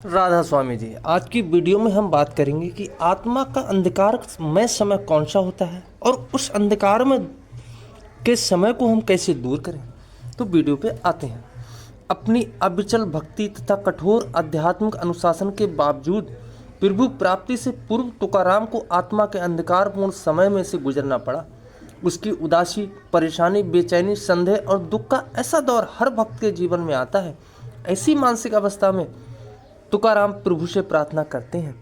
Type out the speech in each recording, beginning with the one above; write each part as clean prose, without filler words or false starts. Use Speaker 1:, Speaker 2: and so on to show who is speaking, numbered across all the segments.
Speaker 1: राधा स्वामी जी, आज की वीडियो में हम बात करेंगे कि आत्मा का अंधकारमय समय कौन सा होता है और उस अंधकार में के समय को हम कैसे दूर करें। तो वीडियो पे आते हैं। अपनी अविचल भक्ति तथा कठोर आध्यात्मिक अनुशासन के बावजूद प्रभु प्राप्ति से पूर्व तुकाराम को आत्मा के अंधकारपूर्ण समय में से गुजरना पड़ा। उसकी उदासी, परेशानी, बेचैनी, संदेह और दुख का ऐसा दौर हर भक्त के जीवन में आता है। ऐसी मानसिक अवस्था में तुकाराम प्रभु से प्रार्थना करते हैं।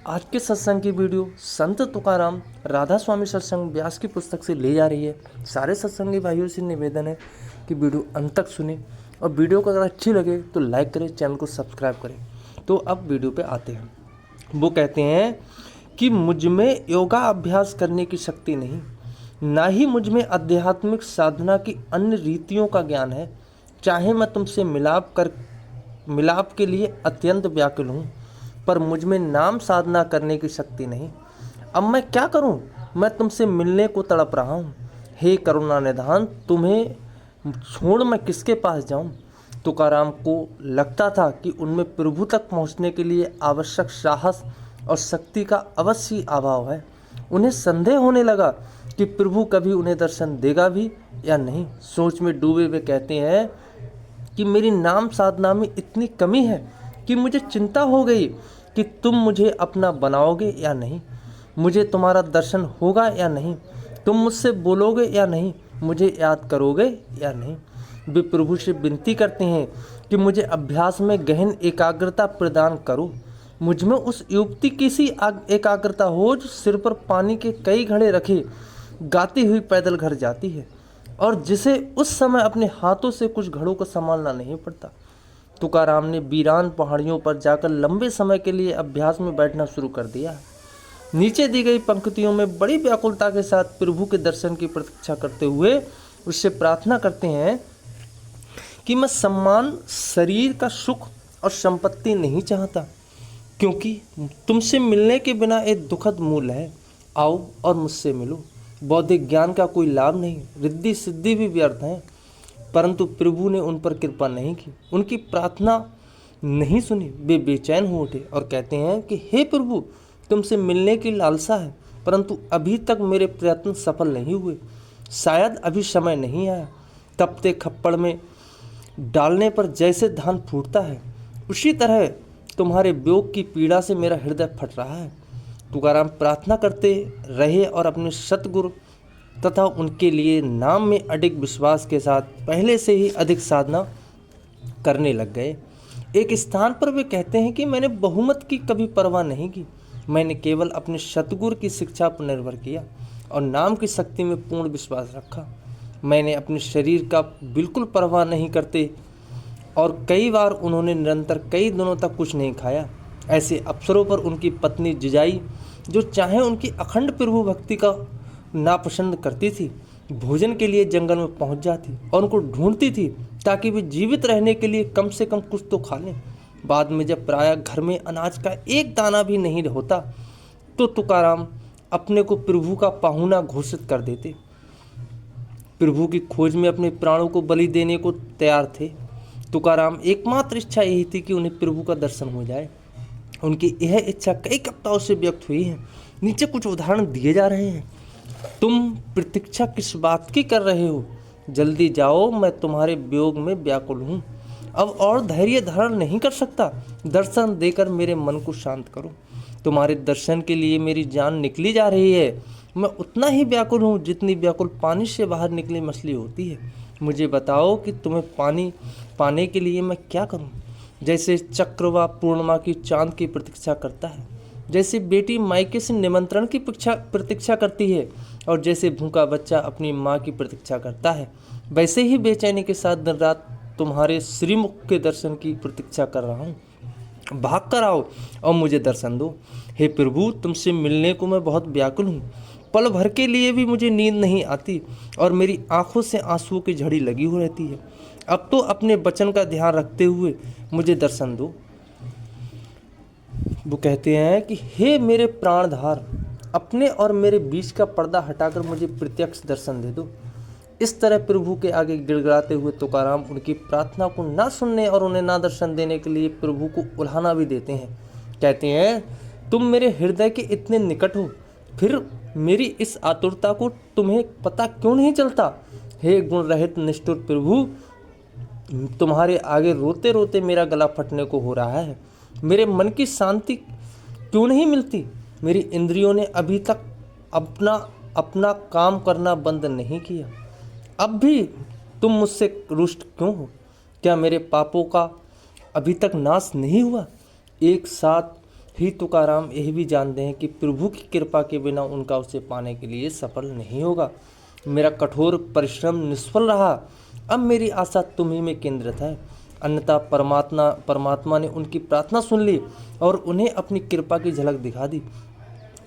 Speaker 1: आज के सत्संग की वीडियो संत तुकाराम राधा स्वामी सत्संग व्यास की पुस्तक से ले जा रही है। सारे सत्संगी भाइयों से निवेदन है कि वीडियो अंत तक सुने और वीडियो को अगर अच्छी लगे तो लाइक करें, चैनल को सब्सक्राइब करें। तो अब वीडियो पे आते हैं। वो कहते हैं कि मुझ में योगा अभ्यास करने की शक्ति नहीं, ना ही मुझ में आध्यात्मिक साधना की अन्य रीतियों का ज्ञान है। चाहे मैं तुमसे मिलाप के लिए अत्यंत व्याकुल हूँ, पर मुझ में नाम साधना करने की शक्ति नहीं। अब मैं क्या करूँ? मैं तुमसे मिलने को तड़प रहा हूँ। हे करुणा निधान, तुम्हें छोड़ मैं किसके पास जाऊँ? तुकाराम को लगता था कि उनमें प्रभु तक पहुँचने के लिए आवश्यक साहस और शक्ति का अवश्य अभाव है। उन्हें संदेह होने लगा कि प्रभु कभी उन्हें दर्शन देगा भी या नहीं। सोच में डूबे वे कहते हैं कि मेरी नाम साधना में इतनी कमी है कि मुझे चिंता हो गई कि तुम मुझे अपना बनाओगे या नहीं, मुझे तुम्हारा दर्शन होगा या नहीं, तुम मुझसे बोलोगे या नहीं, मुझे याद करोगे या नहीं। वे प्रभु से विनती करते हैं कि मुझे अभ्यास में गहन एकाग्रता प्रदान करो। मुझ में उस युवती की सी एकाग्रता हो जो सिर पर पानी के कई घड़े रखे गाती हुई पैदल घर जाती है और जिसे उस समय अपने हाथों से कुछ घड़ों को संभालना नहीं पड़ता। तुकाराम ने वीरान पहाड़ियों पर जाकर लंबे समय के लिए अभ्यास में बैठना शुरू कर दिया। नीचे दी गई पंक्तियों में बड़ी व्याकुलता के साथ प्रभु के दर्शन की प्रतीक्षा करते हुए उससे प्रार्थना करते हैं कि मैं सम्मान, शरीर का सुख और संपत्ति नहीं चाहता, क्योंकि तुमसे मिलने के बिना एक दुखद मूल है। आओ और मुझसे मिलो। बौद्धिक ज्ञान का कोई लाभ नहीं, रिद्धि सिद्धि भी व्यर्थ है। परंतु प्रभु ने उन पर कृपा नहीं की, उनकी प्रार्थना नहीं सुनी। वे बेचैन हो उठे और कहते हैं कि हे प्रभु, तुमसे मिलने की लालसा है, परंतु अभी तक मेरे प्रयत्न सफल नहीं हुए। शायद अभी समय नहीं आया। तपते खप्पड़ में डालने पर जैसे धान फूटता है, उसी तरह तुम्हारे वियोग की पीड़ा से मेरा हृदय फट रहा है। तुकाराम प्रार्थना करते रहे और अपने सतगुरु तथा उनके लिए नाम में अडिग विश्वास के साथ पहले से ही अधिक साधना करने लग गए। एक स्थान पर वे कहते हैं कि मैंने बहुमत की कभी परवाह नहीं की, मैंने केवल अपने सतगुरु की शिक्षा पर निर्भर किया और नाम की शक्ति में पूर्ण विश्वास रखा। मैंने अपने शरीर का बिल्कुल परवाह नहीं करते और कई बार उन्होंने निरंतर कई दिनों तक कुछ नहीं खाया। ऐसे अवसरों पर उनकी पत्नी जिजाई, जो चाहे उनकी अखंड प्रभु भक्ति का नापसंद करती थी, भोजन के लिए जंगल में पहुंच जाती और उनको ढूंढती थी ताकि वे जीवित रहने के लिए कम से कम कुछ तो खा लें। बाद में जब प्रायः घर में अनाज का एक दाना भी नहीं होता तो तुकाराम अपने को प्रभु का पाहुना घोषित कर देते। प्रभु की खोज में अपने प्राणों को बलि देने को तैयार थे। तुकाराम एकमात्र इच्छा यही थी कि उन्हें प्रभु का दर्शन हो जाए। उनकी यह इच्छा कई कविताओं से व्यक्त हुई है। नीचे कुछ उदाहरण दिए जा रहे हैं। तुम प्रतीक्षा किस बात की कर रहे हो? जल्दी जाओ, मैं तुम्हारे वियोग में व्याकुल हूँ। अब और धैर्य धारण नहीं कर सकता। दर्शन देकर मेरे मन को शांत करो। तुम्हारे दर्शन के लिए मेरी जान निकली जा रही है। मैं उतना ही व्याकुल हूँ जितनी व्याकुल पानी से बाहर निकली मछली होती है। मुझे बताओ कि तुम्हें पानी पाने के लिए मैं क्या करूँ? जैसे चक्रवा पूर्णिमा की चांद की प्रतीक्षा करता है, जैसे बेटी मायके से निमंत्रण की प्रतीक्षा करती है और जैसे भूखा बच्चा अपनी माँ की प्रतीक्षा करता है, वैसे ही बेचैनी के साथ दिन रात तुम्हारे श्रीमुख के दर्शन की प्रतीक्षा कर रहा हूँ। भाग कर आओ और मुझे दर्शन दो। हे प्रभु, तुमसे मिलने को मैं बहुत व्याकुल हूँ। पल भर के लिए भी मुझे नींद नहीं आती और मेरी आंखों से आंसुओं की झड़ी लगी हुई रहती है। अब तो अपने वचन का ध्यान रखते हुए मुझे दर्शन दो। वो कहते हैं कि हे मेरे प्राणधार, अपने और मेरे बीच का पर्दा हटाकर मुझे प्रत्यक्ष दर्शन दे दो। इस तरह प्रभु के आगे गिड़गिड़ाते हुए तुकाराम उनकी प्रार्थना को ना सुनने और उन्हें ना दर्शन देने के लिए प्रभु को उल्हाना भी देते हैं। कहते हैं, तुम मेरे हृदय के इतने निकट हो, फिर मेरी इस आतुरता को तुम्हें पता क्यों नहीं चलता? हे गुण रहित निष्ठुर प्रभु, तुम्हारे आगे रोते रोते मेरा गला फटने को हो रहा है। मेरे मन की शांति क्यों नहीं मिलती? मेरी इंद्रियों ने अभी तक अपना काम करना बंद नहीं किया। अब भी तुम मुझसे रुष्ट क्यों हो? क्या मेरे पापों का अभी तक नाश नहीं हुआ? एक साथ ही तुकाराम यह भी जानते हैं कि प्रभु की कृपा के बिना उनका उसे पाने के लिए सफल नहीं होगा। मेरा कठोर परिश्रम निष्फल रहा। अब मेरी आशा तुम्ही में केंद्रित है। अन्यथा परमात्मा ने उनकी प्रार्थना सुन ली और उन्हें अपनी कृपा की झलक दिखा दी।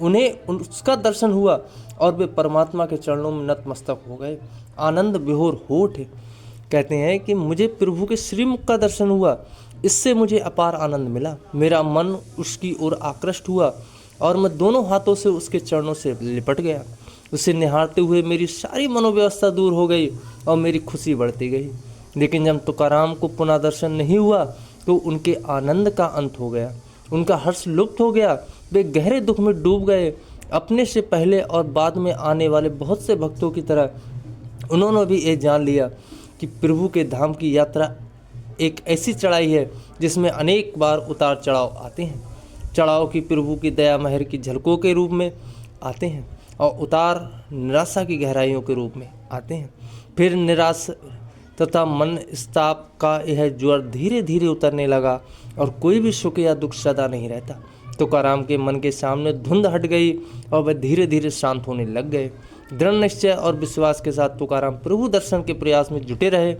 Speaker 1: उन्हें उसका दर्शन हुआ और वे परमात्मा के चरणों में नतमस्तक हो गए, आनंद विभोर हो उठे। कहते हैं कि मुझे प्रभु के श्रीमुख का दर्शन हुआ, इससे मुझे अपार आनंद मिला। मेरा मन उसकी ओर आकृष्ट हुआ और मैं दोनों हाथों से उसके चरणों से लिपट गया। उसे निहारते हुए मेरी सारी मनोव्यवस्था दूर हो गई और मेरी खुशी बढ़ती गई। लेकिन जब तुकाराम को पुनः दर्शन नहीं हुआ तो उनके आनंद का अंत हो गया, उनका हर्ष लुप्त हो गया। वे गहरे दुख में डूब गए। अपने से पहले और बाद में आने वाले बहुत से भक्तों की तरह उन्होंने भी ये जान लिया कि प्रभु के धाम की यात्रा एक ऐसी चढ़ाई है जिसमें अनेक बार उतार चढ़ाव आते हैं। चढ़ाव की प्रभु की दया महर की झलकों के रूप में आते हैं और उतार निराशा की गहराइयों के रूप में आते हैं। फिर निराश तथा मन स्ताप का यह ज्वर धीरे धीरे उतरने लगा और कोई भी सुख या दुख सदा नहीं रहता। तुकाराम के मन के सामने धुंध हट गई और वह धीरे धीरे शांत होने लग गए। दृढ़ निश्चय और विश्वास के साथ तुकाराम प्रभु दर्शन के प्रयास में जुटे रहे।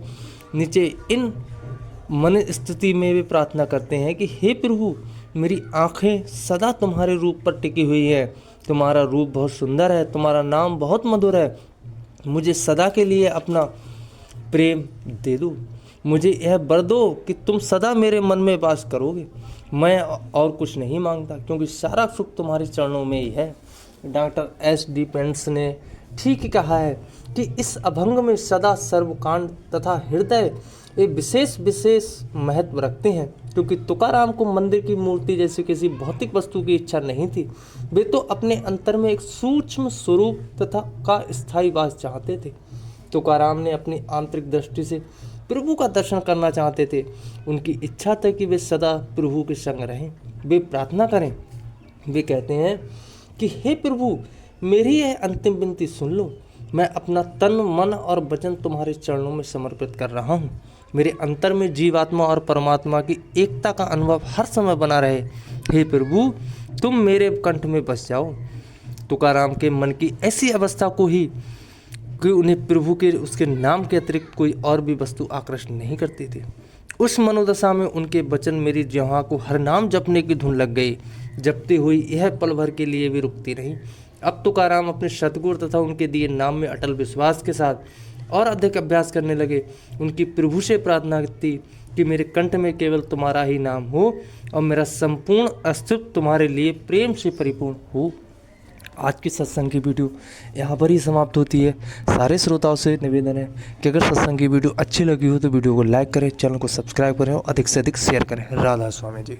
Speaker 1: नीचे इन मन स्थिति में वे प्रार्थना करते हैं कि हे प्रभु, मेरी आँखें सदा तुम्हारे रूप पर टिकी हुई है। तुम्हारा रूप बहुत सुंदर है, तुम्हारा नाम बहुत मधुर है। मुझे सदा के लिए अपना प्रेम दे दो। मुझे यह वर दो कि तुम सदा मेरे मन में वास करोगे। मैं और कुछ नहीं मांगता, क्योंकि सारा सुख तुम्हारे चरणों में ही है। Doctor S.D. पेंस ने ठीक कहा है कि इस अभंग में सदा सर्वकांड तथा हृदय एक विशेष महत्व रखते हैं, क्योंकि तुकाराम को मंदिर की मूर्ति जैसी किसी भौतिक वस्तु की इच्छा नहीं थी। वे तो अपने अंतर में एक सूक्ष्म स्वरूप तथा का स्थायी वास चाहते थे। तुकाराम ने अपनी आंतरिक दृष्टि से प्रभु का दर्शन करना चाहते थे। उनकी इच्छा थी कि वे सदा प्रभु के संग रहें, वे प्रार्थना करें। वे कहते हैं कि हे प्रभु, मेरी यह अंतिम विनती सुन लो। मैं अपना तन मन और वचन तुम्हारे चरणों में समर्पित कर रहा हूँ। मेरे अंतर में जीवात्मा और परमात्मा की एकता का अनुभव हर समय बना रहे। हे प्रभु, तुम मेरे कंठ में बस जाओ। तुकाराम के मन की ऐसी अवस्था को ही कि उन्हें प्रभु के उसके नाम के अतिरिक्त कोई और भी वस्तु आकर्षित नहीं करती थी। उस मनोदशा में उनके वचन मेरी जिह्वा को हर नाम जपने की धुन लग गई। जपती हुई यह पल भर के लिए भी रुकती नहीं। अब तुकाराम अपने सतगुरु तथा उनके दिए नाम में अटल विश्वास के साथ और अधिक अभ्यास करने लगे। उनकी प्रभु से प्रार्थना थी कि मेरे कंठ में केवल तुम्हारा ही नाम हो और मेरा संपूर्ण अस्तित्व तुम्हारे लिए प्रेम से परिपूर्ण हो। आज की सत्संग की वीडियो यहाँ पर ही समाप्त होती है। सारे श्रोताओं से निवेदन है कि अगर सत्संग की वीडियो अच्छी लगी हो तो वीडियो को लाइक करें, चैनल को सब्सक्राइब करें और अधिक से अधिक शेयर करें। राधा स्वामी जी।